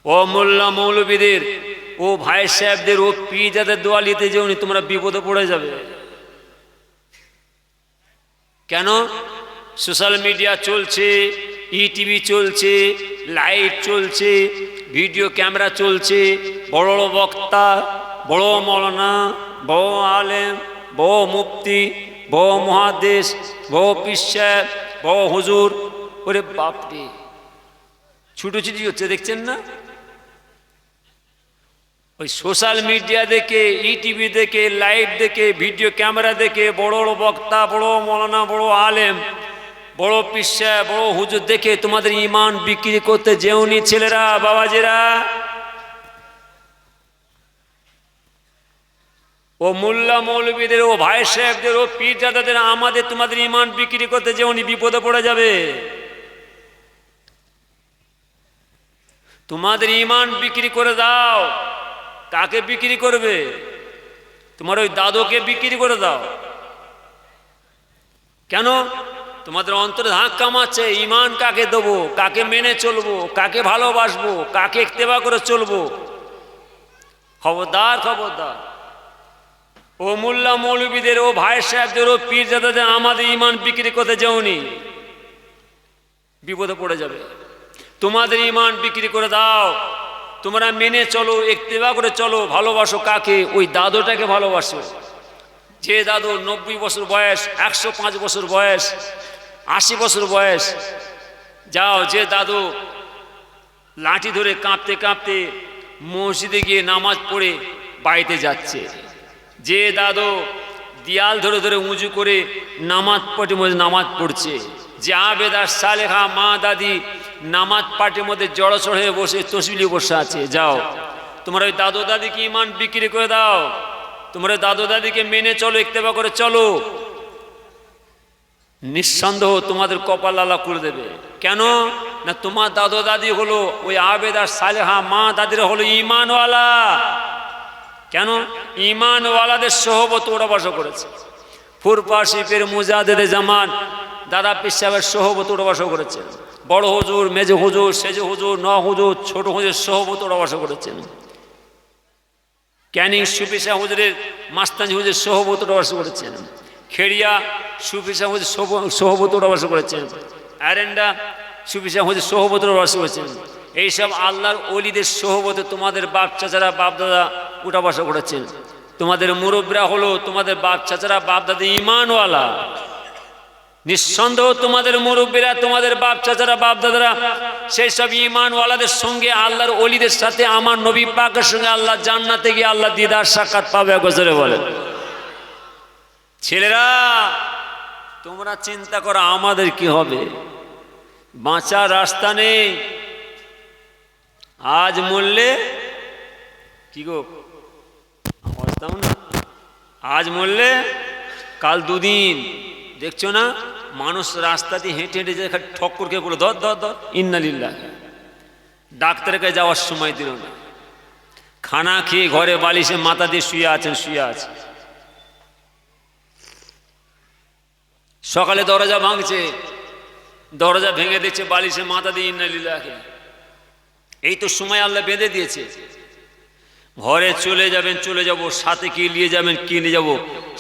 ও মোল্লা মৌলবীদের, ও ভাই সাহেবদের, ও পীরজাদের দোয়া নিতে যেওনি, তোমরা বিপদে পড়ে যাবে। কেন? সোশ্যাল মিডিয়া চলছে, ইটিভি চলছে, লাইট চলছে, ভিডিও ক্যামেরা চলছে, বড় বড় বক্তা, বড় মৌলানা, বড় আলেম, বড় মুফতি, বড় মহাদেশ, বড় পীর সাহেব, বড় হুজুর, ওরে বাপরে ছুটোছুটি হচ্ছে, দেখছেন না? ওই সোশ্যাল মিডিয়া দেখে, ইটিভি দেখে, লাইভ দেখে, ভিডিও ক্যামেরা দেখে, বড় বড় বক্তা, বড় মৌলানা, বড় আলেম, বড় পীর সাহেব, বড় হুজুর দেখে তোমাদের ঈমান বিক্রি করতে যেওনি ছেলেরা, বাবাজিরা। ও মোল্লা মৌলবীদের, ও ভাই সাহেবদের, ও পীরজাদাদের, আমাদের তোমাদের ঈমান বিক্রি করতে যেওনি, বিপদে পড়ে যাবে। তোমাদের ঈমান বিক্রি করে দাও। কাকে বিক্রি করবে? তোমার ওই দাদুকে বিক্রি করে দাও। কেন? তোমাদের অন্তরে ধাক্কা মারছে, ঈমান কাকে দেবো, কাকে মেনে চলবো, কাকে ভালোবাসবো, কাকে ইত্তেবা করে চলবো। খবরদার, খবরদার। ও মোল্লা মৌলবীদের, ও ভাই সাহেবদের, ও পীরজাদাদের, আমাদের ঈমান বিক্রি করতে যাওনি, বিপদে পড়ে যাবে। তোমাদের ঈমান বিক্রি করে দাও। তোমরা মেনে চলো, ইত্তেবা করে চলো। ভালোবাসো কাকে? ওই দাদুটাকে ভালোবাসো। যে দাদু 90 বছর বয়স, 105 বছর বয়স, 80 বছর বয়স, যাও যে দাদু লাঠি ধরে কাঁপতে কাঁপতে মসজিদে গিয়ে নামাজ পড়ে বাড়িতে যাচ্ছে, যে দাদু দিয়াল ধরে ধরে উঁচু করে নামাজ পার্টির মধ্যে নামাজ পড়ছে, যে আবেদা সালেহা মা দাদি নামাজ পার্টির মধ্যে জড়সড় হয়ে বসে তসবিলি বসে আছে, যাও তোমার ওই দাদু দাদিকে ঈমান বিক্রি করে দাও। তোমরা দাদু দাদিকে মেনে চলো, ইত্তেবা করে চলো। নিঃসন্দেহ তোমাদের কপাল আল্লাহ খুলে দেবে। কেন না? তোমার দাদু দাদি হলো ওই আবেদা সালেহা মা দাদিরা হলো ঈমানওয়ালা। কেন? ঈমানওয়ালাদের সোহবত ওরা বাস করেছে। ফুরপাশি পীর মুজাদ্দিদে জামান দাদা পীর সাহেবের সোহবত ওরা বাস করেছে। বড় হুজুর, মেজো হুজুর, সেজো হুজুর, ন হুজুর, ছোট হুজুর সোহবত ওরা বাস করেছেন। ক্যানিং সুফি শাহ হুজুরের মাস্তানি হুজুর সোহবত ওরা বাস করেছেন। খেড়িয়া সুফি শাহ হুজুর সোহবত ওরা বাস করেছেন। অ্যারেন্ডা সুফি শাহ হুজুর সোহবত ওরা বাস করেছেন। এইসব আল্লাহর ওলিদের সোহবতে তোমাদের বাপ চাচারা বাপ দাদা উঠা বসা করেছেন। তোমাদের মুরব্বীরা হলো তোমাদের বাপ চাচারা বাপ দাদা ঈমানওয়ালা। নিঃসন্দেহ তোমাদের মুরব্বীরা, তোমাদের বাপ চাচারা বাপ দাদারা সেই সব ঈমানওয়ালাদের সঙ্গে, আল্লাহর ওলিদের সাথে, আমার নবী পাকের সঙ্গে আল্লাহ জান্নাতে গিয়ে আল্লাহ দিদার সাক্ষাৎ পাবে। গজরে বলেন ছেলেরা, তোমরা চিন্তা করো আমাদের কি হবে। বাঁচার রাস্তা নেই। আজ মরলে কি গো, আজ মরলে কাল দুদিন। দেখছো না মানুষ রাস্তা দিয়ে হেঁটে হেঁটে যায়, ঠক্কর খেয়ে বলে ধর ধর ধর, ইন্নালিল্লাহ। ডাক্তারের কাছে যাওয়ার সময় দিল না। খানা খেয়ে ঘরে বালিশে মাথা দিয়ে শুয়ে আছেন, শুয়ে আছে। সকালে দরজা ভাঙছে, দরজা ভেঙে দিচ্ছে, বালিশে মাথা দিয়ে ইন্নালিল্লাহ। এই তো সময় আল্লাহ বেঁধে দিয়েছে। ঘরে চলে যাবেন, চলে যাব, সাথে কি নিয়ে যাবেন, কি নিয়ে যাব,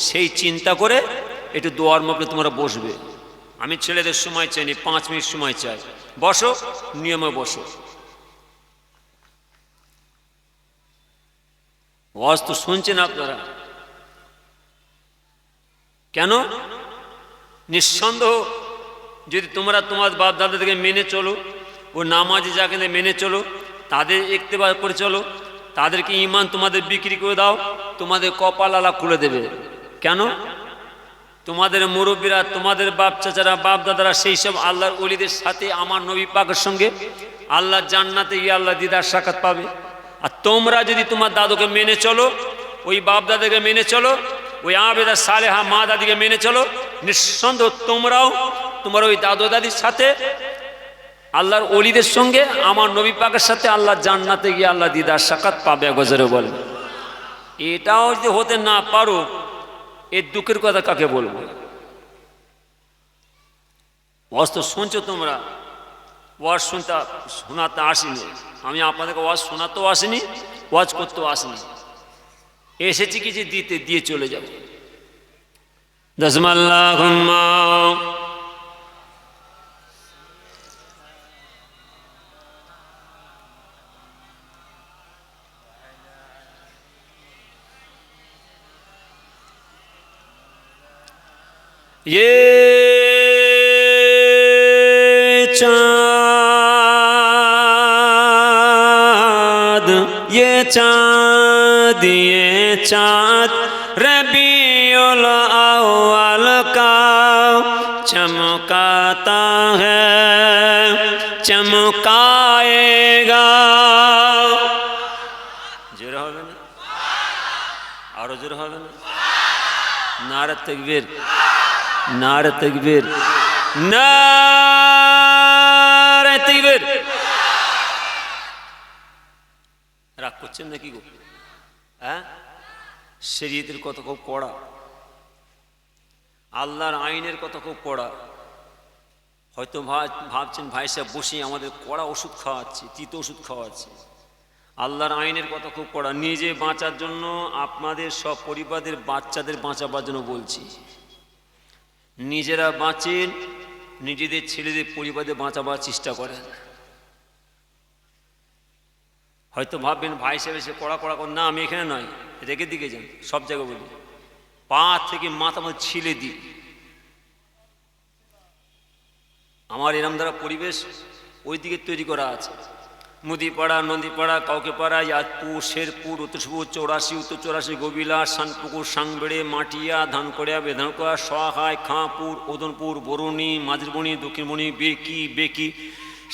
সেই চিন্তা করে একটু দোয়ার মাপলে তোমরা বসবে। আমি ছেলেদের সময় চাইনি, 5 মিনিট সময় চাই। বসো, নিয়মে বসো। ওয়াজ তো শুনছেন আপনারা। কেন? নিঃসন্দেহ যদি তোমরা তোমার বাপ দাদাদেরকে মেনে চলো, ও নামাজি যাকে মেনে চলো, তাদের ইত্তেবা করে চলো, তাদেরকে ঈমান তোমাদের বিক্রি করে দাও, তোমাদের কপাল আল্লাহ খুলে দেবে। কেন? তোমাদের মুরব্বীরা, তোমাদের বাপ চাচারা বাপ দাদারা সেই সব আল্লাহর ওলিদের সাথে, আমার নবী পাকের সঙ্গে আল্লাহ জান্নাতে গিয়ে আল্লাহ দিদার সাক্ষাৎ পাবে। আর তোমরা যদি তোমার দাদুকে মেনে চলো, ওই বাপ দাদাকে মেনে চলো, ওই আবেদা সালেহা মা দাদিকে মেনে চলো, নিঃসন্দেহ তোমরাও তোমার ওই দাদু দাদির সাথে, আল্লাহর ওলিদের সঙ্গে, আমার নবী পাকের সাথে আল্লাহ জান্নাতে গিয়ে আল্লাহ দিদার সাক্ষাৎ পাবে। গজরে বলে এটাও যদি হতে না পারো, এর দুঃখের কথা কাকে বলবো? ওয়াজ তো শুনছো তোমরা, ওয়াজ শোনাতে আসিনি, আমি আপনাদেরকে ওয়াজ শোনাতেও আসিনি, ওয়াজ করতেও আসিনি, এসেছি কি যে দিতে দিয়ে চলে যাব। দশমাল্লাহুম্মা ये चाँद ये चाँद रबीउल अव्वल का चमकाता है चमकाएगा। जोर হবে না, আরো জোর হবে না? নারে তাকবীর, নারে তাকবীর, নারে তাকবীর। রাগ করছেন নাকি গো? হ্যাঁ, শরীয়তের কথা খুব কড়া, আল্লাহর আইনের কথা খুব কড়া। হয়তো ভাবছেন ভাই সাহেব বসে আমাদের কড়া ওষুধ খাওয়াচ্ছে, তিতো ওষুধ খাওয়াচ্ছে। আল্লাহর আইনের কথা খুব কড়া। নিজে বাঁচার জন্য, আপনাদের সব পরিবারের বাচ্চাদের বাঁচাবার জন্য বলছি। নিজেরা বাঁচেন, নিজেদের ছেলেদের পরিবারে বাঁচাবার চেষ্টা করেন। হয়তো ভাববেন ভাই সাহেব এসে কড়া কড়া করেন, না আমি এখানে নয়, রেখে দিকে যান, সব জায়গায় বলি, পা থেকে মাথা মধ্যে ছিলে দিই। আমার এরম দ্বারা পরিবেশ ওই দিকে তৈরি করা আছে। মুদিপাড়া, নদীপাড়া, কাউকেপাড়া, ইয়াদপুর, শেরপুর, উত্তরপুর, 84, উত্তর 84, গোবিলা, শানপুকুর, সাংবেড়ে, মাটিয়া, ধানকড়িয়া, বেধানকড়া, সোহায়, খাঁপুর, ওদনপুর, বরুণী, মাঝরবনি, দক্ষিণবনি, বেকি,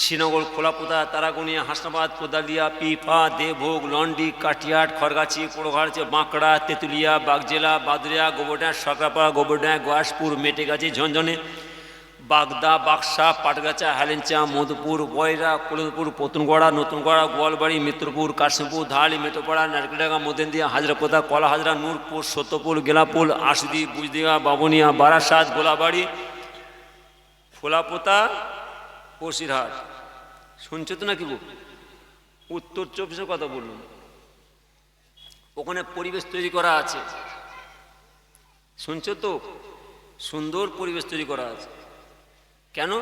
শ্রীনগর, খোলাপোতা, তারাগনিয়া, হাসনাবাদ, কোদালিয়া, পিপা, দেবভোগ, লন্ডি, কাটিয়াট, খড়গাছি, পোড়োঘাট, বাঁকড়া, তেঁতুলিয়া, বাগজেলা, বাদরিয়া, গোবরডাঁড়, সরকারপাড়া, গোবরডাঁড়, গয়াসপুর, মেটেগাছি, ঝনঝনে, বাগদা, বাক্সা, পাটগাছা, হেলেঞ্চা, মধুপুর, বয়রা, কলমপুর, পতনগড়া, নতুনগড়া, গোয়ালবাড়ি, মিত্রপুর, কাশিমপুর, ধালি, মেটোপাড়া, নারকেলডাঙ্গা, মদেন্দিয়া, হাজরাপোতা, কলাহাজরা, নূরপুর, সত্যপুর, গেলাপুর, আশুদি, বুজদিয়া, বাবনিয়া, বারাসাত, গোলাবাড়ি, ফোলাপোতা, বসিরহাট। শুনছো তো নাকি গো? উত্তর 24 কথা বলুন, ওখানে পরিবেশ তৈরি করা আছে। শুনছো তো? সুন্দর পরিবেশ তৈরি করা আছে। কেন?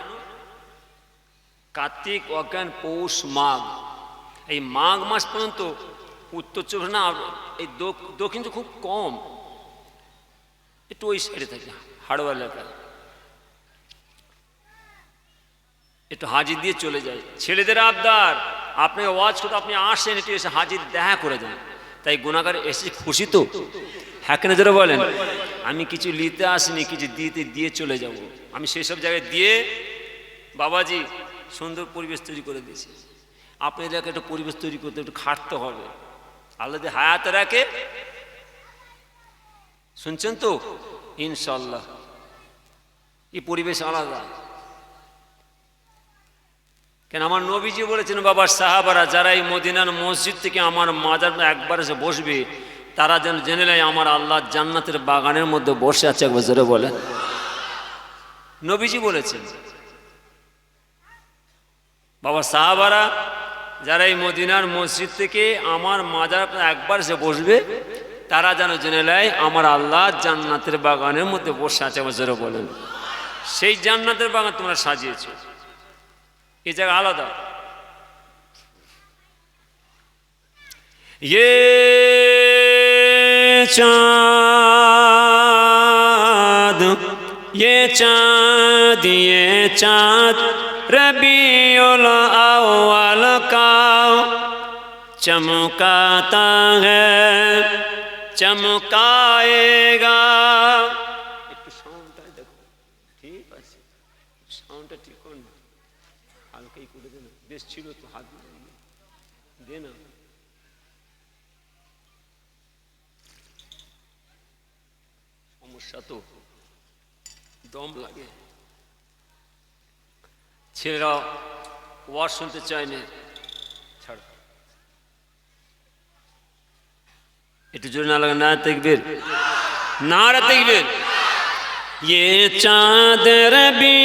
কার্তিক, অজ্ঞান, পৌষ, মাঘ, এই মাঘ মাস পর্যন্ত উত্তর 24 না, এই দক্ষিণ তো খুব কম, একটু ওই সাইডে থাকে, হাড়োয়া এলাকায় একটু হাজির দিয়ে চলে যায়। ছেলেদের আবদার, আপনি ওয়াজ করতে আপনি আসেন, একটু এসে হাজির দেখা করে যান। তাই গুণাগার এসে খুশি তো? হ্যাঁ কেন যারা বলেন? আমি কিছু নিতে আসিনি, কিছু দিয়ে চলে যাব। আমি সেই সব জায়গায় দিয়ে বাবাজি সুন্দর পরিবেশ তৈরি করে দিয়েছি। আপনি এলাকায় একটা পরিবেশ তৈরি করতে একটু খাটতে হবে। আল্লাহ যদি হায়াত রাখে, শুনছেন তো, ইনশাল্লাহ এই পরিবেশ আলাদা। কেন আমার নবীজি বলেছেন, বাবার সাহাবারা যারা এই মদিনার মসজিদ থেকে আমার মাজার একবার এসে বসবে, তারা যেন জেনে নেয় আমার আল্লাহ জান্নাতের বাগানের মধ্যে বসে আছে। একবার জোরে বলেন, নবীজি বলেছেন। বাবা সাহাবারা যারা এই মদিনার মসজিদ থেকে আমার মাজার একবার এসে বসবে, তারা যেন জেনে নেয় আমার আল্লাহ জান্নাতের বাগানের মধ্যে বসে আছে। একবার জোরে বলেন, সেই জান্নাতের বাগান তোমরা সাজিয়েছো, এই জায়গা আলাদা। ये चाँद रबीउल अव्वल का चमकाता है चमकाएगा। একটু সাউন্ডটা দেখো, ঠিক আছে, সাউন্ডটা ঠিক করুন, হালকাই করে দেন, বেশ ছিল তো, হাত দে না। সমস্যা তো, দম লাগে, ছেলেরা ওয়াজ শুনতে চায় না। ছাড়, একটু জোরে না লাগে, না তাকবীর, নারে তাকবীর। ये चाँद रबी